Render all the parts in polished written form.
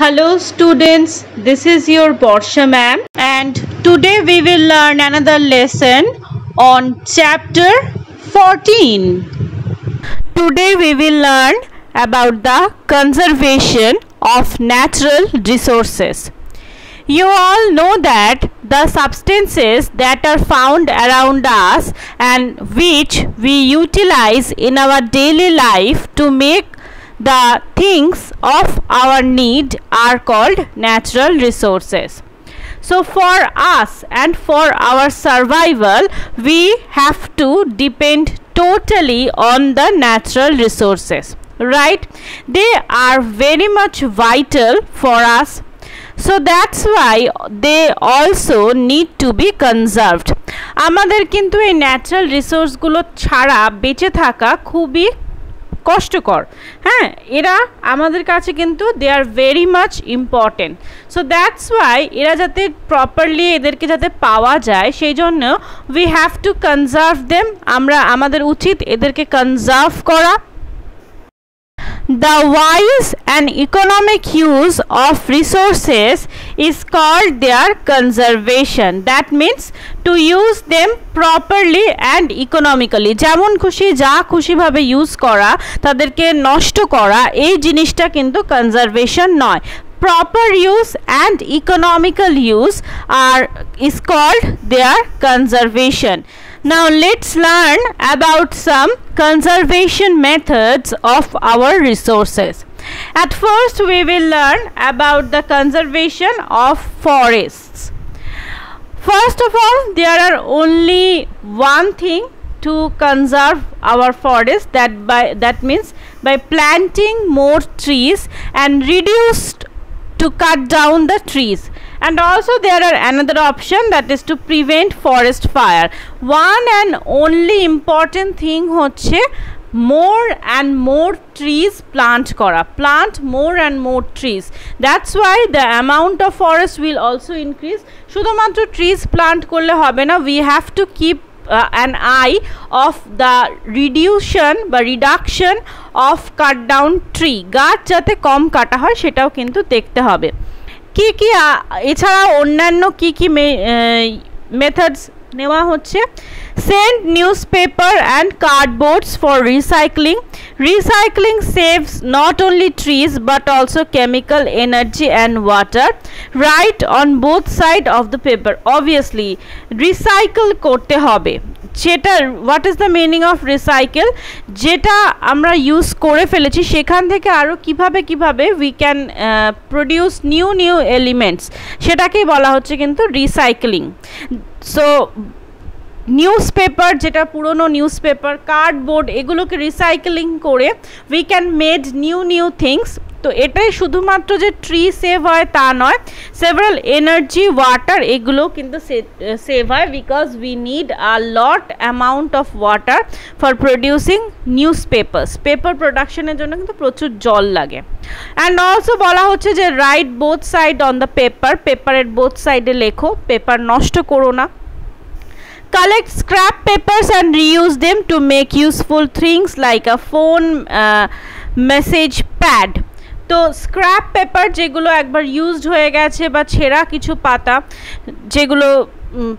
Hello students, this is your Borsha ma'am and today we will learn another lesson on chapter 14. Today we will learn about the conservation of natural resources. You all know that the substances that are found around us and which we utilize in our daily life to make the things of our need are called natural resources. So for us and for our survival, we have to depend totally on the natural resources, right? They are very much vital for us. So that's why they also need to be conserved. আমাদের কিন্তু এই natural রিসোর্সগুলো ছাড়া বেঁচে থাকা খুবই কষ্টকর। হ্যাঁ, এরা আমাদের কাছে কিন্তু they are very much important. So that's why এরা যাতে প্রপারলি এদেরকে যাতে পাওয়া যায় সেই জন্য we have to conserve them. আমাদের উচিত এদেরকে কনজার্ভ করা। The wise and economic use of resources is called their conservation. That means to use them properly and economically. যেমন খুশি যা খুশি ভাবে ইউজ করা, তাদেরকে নষ্ট করা, এই জিনিসটা কিন্তু কনজারভেশন নয়। Proper use and economical use is called their conservation. Now let's learn about some conservation methods of our resources. At first we will learn about the conservation of forests. First of all, there are only one thing to conserve our forest, that means by planting more trees and reduced to cut down the trees. And also there are another option, that is to prevent forest fire. One and only important thing হচ্ছে more and more trees plant more and more trees. That's why the amount of forest will also increase. শুধুমাত্র trees plant করলে হবে না, we have to keep an eye of the reduction of cut down tree. গাছ যাতে কম কাটা হয় সেটাও কিন্তু দেখতে হবে। কি কি এছাড়া অন্যান্য কি কি মেথডস নেওয়া হচ্ছে, send newspaper and cardboards for recycling saves not only trees but also chemical, energy and water. Write on both side of the paper. Obviously recycle করতে হবে। যেটা what is the meaning of recycle? যেটা আমরা use করে ফেলেছি সেখান থেকে আরো কিভাবে we can produce new elements, সেটাকেই বলা হচ্ছে কিন্তু রিসাইক্লিং। সো নিউজপেপার, যেটা পুরনো নিউজপেপার, কার্ডবোর্ড, এগুলোকে রিসাইক্লিং করে we can made new things. তো এটাই শুধুমাত্র যে ট্রি সেভ হয় তা নয়, সেভারাল এনার্জি, ওয়াটার, এগুলো কিন্তু সেভ হয় because we need a lot amount of water for producing newspaper প্রোডাকশনের জন্য কিন্তু প্রচুর জল লাগে। অ্যান্ড অলসো বলা হচ্ছে যে right both side on the পেপারের বোথ সাইডে লেখো, পেপার নষ্ট করো না। Collect scrap papers and reuse them to make useful things like a phone, message pad. তো স্ক্র্যাপ পেপার যেগুলো একবার ইউজড হয়ে গেছে বা ছেঁড়া কিছু পাতা যেগুলো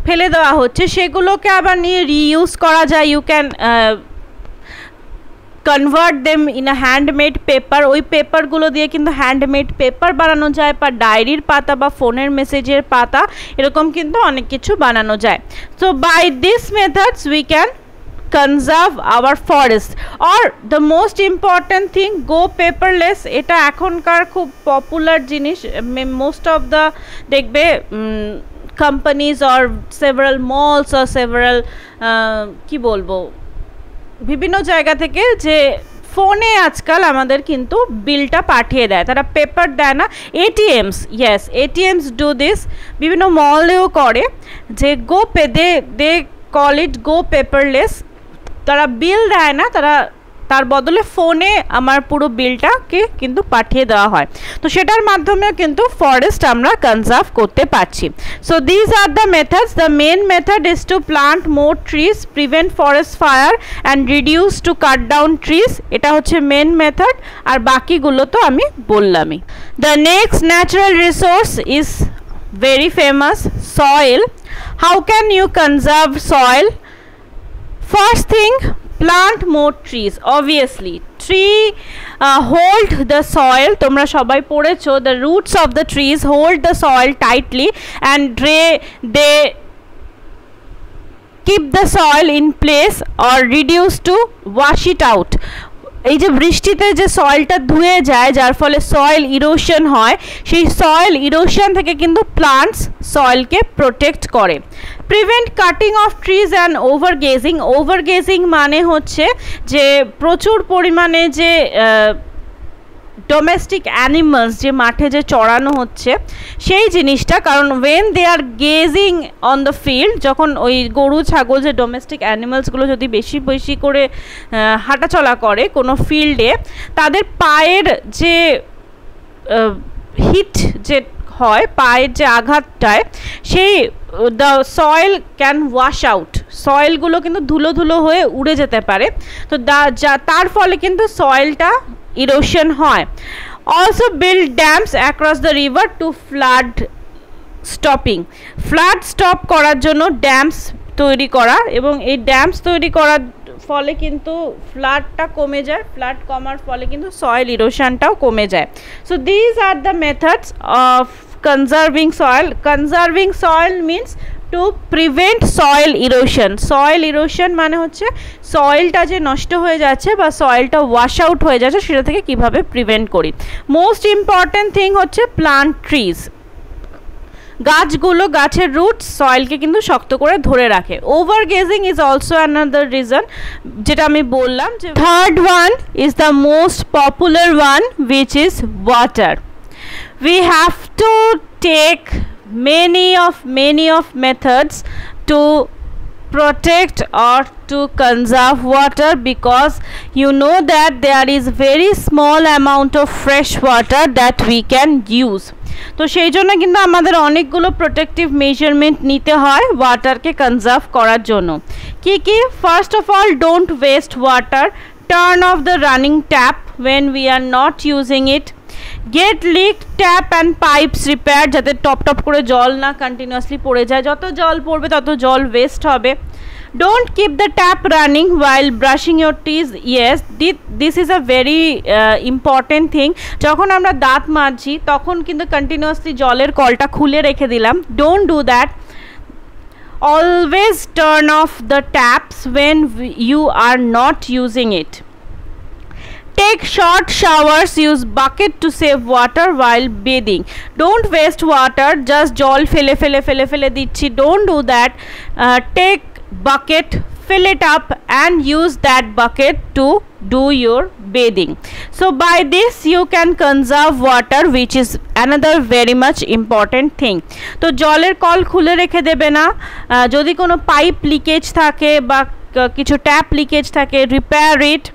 ফেলে দেওয়া হচ্ছে সেগুলোকে আবার নিয়ে রিইউজ করা যায়। You can convert them in a handmade paper. ওই পেপারগুলো দিয়ে কিন্তু হ্যান্ডমেড পেপার বানানো যায়, বা ডায়েরির পাতা বা ফোনের মেসেজের পাতা, এরকম কিন্তু অনেক কিছু বানানো যায়। So by this methods we can conserve our forest. or the most important thing, go paperless. এটা এখনকার খুব পপুলার জিনিস। most of the দেখবে companies or several malls or several কি বলবো বিভিন্ন জায়গা থেকে যে ফোনে আজকাল আমাদের কিন্তু বিলটা পাঠিয়ে দেয়, তারা পেপার দেয় না। এটিএমস ডু দিস, বিভিন্ন মলেও করে যে দে কল ইট গো পেপারলেস। তারা বিল দেয় না, তারা তার বদলে ফোনে আমার পুরো বিলটাকে কিন্তু পাঠিয়ে দেওয়া হয়। তো সেটার মাধ্যমে কিন্তু ফরেস্ট আমরা কনজার্ভ করতে পারছি। So this are the methods. The main method is to plant more trees, prevent forest fire and reduce to cut down trees. এটা হচ্ছে মেন মেথড, আর বাকিগুলো তো আমি বললামই। The next natural resource is very famous, soil. How can you conserve soil? First thing, plant more trees. Obviously tree hold the soil, তোমরা সবাই পড়েছো, the roots of the trees hold the soil tightly and they keep the soil in place or reduce to wash it out. এই যে বৃষ্টিতে যে সয়েলটা ধুয়ে যায়, যার ফলে সয়েল ইরোশন হয়, সেই সয়েল ইরোশন থেকে কিন্তু প্লান্টস সয়েলকে প্রোটেক্ট করে। Prevent cutting of trees and overgrazing. Overgrazing মানে হচ্ছে যে প্রচুর পরিমাণে যে ডোমেস্টিক অ্যানিমালস যে মাঠে যে চড়ানো হচ্ছে সেই জিনিসটা, কারণ when they are grazing on the field, যখন ওই গরু ছাগল যে ডোমেস্টিক অ্যানিমালসগুলো যদি বেশি বেশি করে হাঁটাচলা করে কোনো ফিল্ডে, তাদের পায়ের যে হিট যে হয়, পায়ের যে আঘাতটায়, সেই the soil can wash out, সয়েলগুলো কিন্তু ধুলো ধুলো হয়ে উড়ে যেতে পারে। তো তার ফলে কিন্তু সয়েলটা ইরোশন হয়। Also build dams across the river two flood stopping. Flood stop করার জন্য ড্যামস তৈরি করা, এবং এই ড্যামস তৈরি করার ফলে কিন্তু ফ্লাডটা কমে যায়, ফ্লাড কমার ফলে কিন্তু সয়েল ইরোশনটাও কমে যায়। So these are the methods of conserving soil. Conserving soil means to prevent soil erosion. Soil erosion মানে হচ্ছে সয়েলটা যে নষ্ট হয়ে যাচ্ছে বা সয়েলটা ওয়াশ আউট হয়ে যাচ্ছে, সেটা থেকে কিভাবে প্রিভেন্ট করি। মোস্ট ইম্পর্ট্যান্ট থিং হচ্ছে প্লান্ট ট্রিজ। গাছগুলো, গাছের রুটস সয়েলকে কিন্তু শক্ত করে ধরে রাখে। Over grazing is also another reason, যেটা আমি বললাম। যে third one is the most popular one, which is water. We have to take many of methods to protect or to conserve water, because you know that there is very small amount of fresh water that we can use. তো সেই জন্য কিন্তু আমাদের অনেকগুলো protective measurement নিতে হয় ওয়াটারকে conserve করার জন্য। কি কি? First of all, don't waste water. Turn off the running tap when we are not using it. Get leaked tap and pipes repaired, যাতে টপ টপ করে জল না কন্টিনিউয়াসলি পড়ে যায়। যত জল পড়বে তত জল ওয়েস্ট হবে। Don't keep the tap running while brushing your teeth. Yes, this is a very important thing. যখন আমরা দাঁত মাজছি তখন কিন্তু কন্টিনিউয়াসলি জলের কলটা খুলে রেখে দিলাম। Don't do that. Always turn off the taps when you are not using it. Take short showers, use bucket to save water while bathing. Don't waste water, just jol fele dichi. Don't do that. Take bucket, fill it up and use that bucket to do your bathing. So by this you can conserve water, which is another very much important thing. তো জলের call খুলে রেখে দেবে না। যদি কোনো pipe leakage থাকে বা কিছু ট্যাপ লিকেজ থাকে, repair it.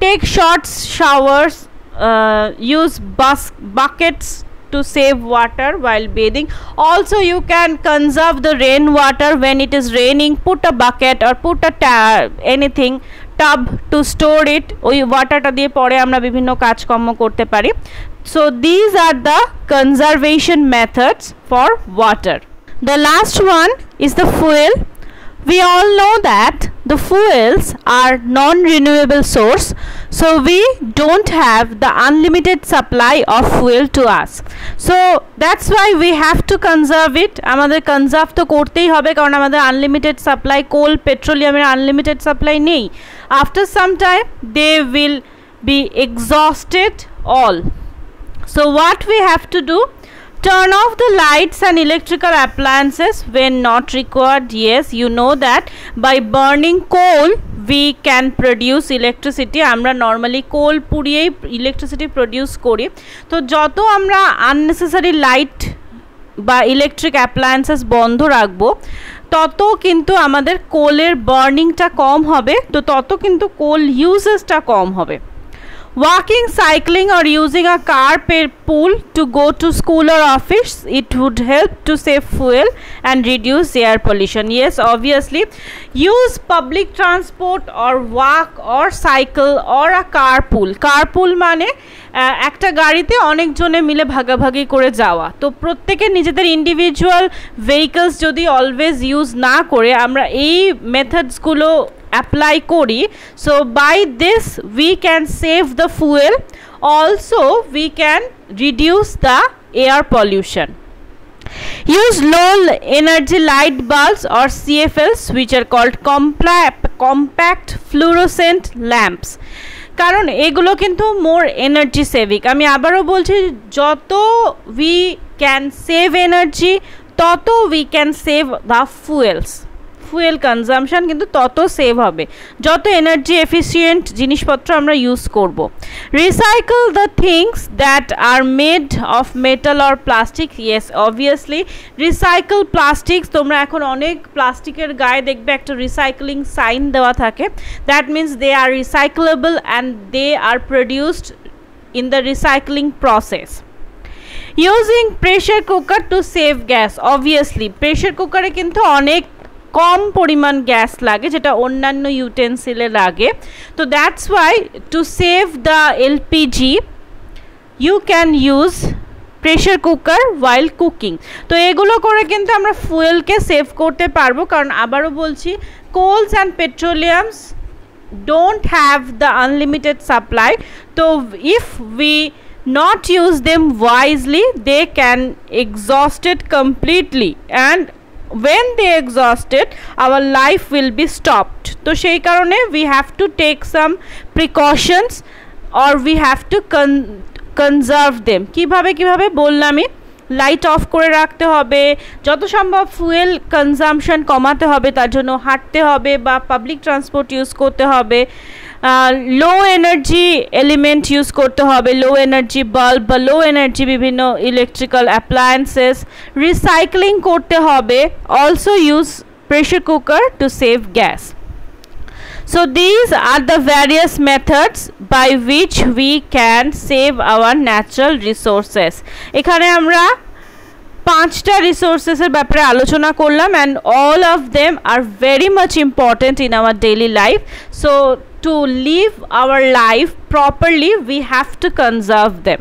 Take short showers, use buckets to save water while bathing. Also you can conserve the rain water. When it is raining, put a bucket or put a anything tub to store it. ওই ওয়াটারটা দিয়ে পরে আমরা বিভিন্ন কাজকর্ম করতে পারি। So these are the conservation methods for water. The last one is the fuel. We all know that the fuels are non-renewable source, so we don't have the unlimited supply of fuel to us. So that's why we have to conserve it. আমাদের conserve তো করতেই হবে, কারণ আমাদের unlimited supply, কোল পেট্রোলিয়ামের unlimited supply নেই। After some time they will be exhausted all. So what we have to do? Turn off the lights and electrical appliances when not required. Yes, you know that by burning coal we can produce electricity. আমরা normally কোল পুড়িয়েই electricity produce করি। তো যত আমরা unnecessary light বা electric appliances বন্ধ রাখবো, তত কিন্তু আমাদের কোলের বার্নিংটা কম হবে, তো তত কিন্তু কোল ইউজেসটা কম হবে। Walking, cycling or using a carpool to go to school or office, it would help to save fuel and reduce air pollution. Yes, obviously, use public transport or walk or cycle or a carpool. Carpool মানে একটা গাড়িতে অনেকজনে মিলে ভাগাভাগি করে যাওয়া। তো প্রত্যেকে নিজেদের ইন্ডিভিজুয়াল ভেহিকলস যদি অলওয়েজ ইউজ না করে আমরা এই মেথডসগুলো অ্যাপ্লাই করি, so by this we can save the fuel, also we can reduce the air pollution. Use low energy light bulbs or CFLs, which are called compact fluorescent lamps, কারণ এগুলো কিন্তু মোর energy saving. আমি আবারও বলছি, যত we can save energy তত we can save the fuel consumption কিন্তু তত সেভ হবে যত এনার্জি এফিসিয়েন্ট জিনিসপত্র আমরা ইউজ করব। Recycle the things that are made of metal or plastic. Yes, obviously recycle plastics, তোমরা এখন অনেক প্লাস্টিকের গায়ে দেখবে একটা রিসাইক্লিং সাইন দেওয়া থাকে, that means they are recyclable and they are produced in the recycling process. Using pressure cooker to save gas. Obviously pressure কুকারে কিন্তু অনেক কম পরিমাণ গ্যাস লাগে যেটা অন্যান্য ইউটেন্সিলে লাগে, তো that's why to save the LPG you can use pressure cooker while cooking. তো এগুলো করে কিন্তু আমরা ফুয়েলকে সেভ করতে পারবো, কারণ আবারও বলছি কোলস and পেট্রোলিয়ামস don't have the unlimited supply, so if we not use them wisely they can exhaust it completely, and when they exhausted our life will be stopped. তো সেই কারণে we have to take some precautions or we have to conserve them. কিভাবে বললামই, light off করে রাখতে হবে, যত সম্ভব ফুয়েল কনজাম্পশন কমাতে হবে, তার জন্য হাঁটতে হবে বা পাবলিক ট্রান্সপোর্ট ইউজ করতে হবে, লো এনার্জি এলিমেন্ট ইউজ করতে হবে, লো এনার্জি বাল্ব বা লো এনার্জি বিভিন্ন ইলেকট্রিক্যাল অ্যাপ্লায়েন্সেস, রিসাইক্লিং করতে হবে, also use pressure cooker to save gas. So these are the various methods by which we can save our natural resources. এখানে আমরা 5টা রিসোর্সেসের ব্যাপারে আলোচনা করলাম, and all of them are very much important in our daily life. So to live our life properly we have to conserve them.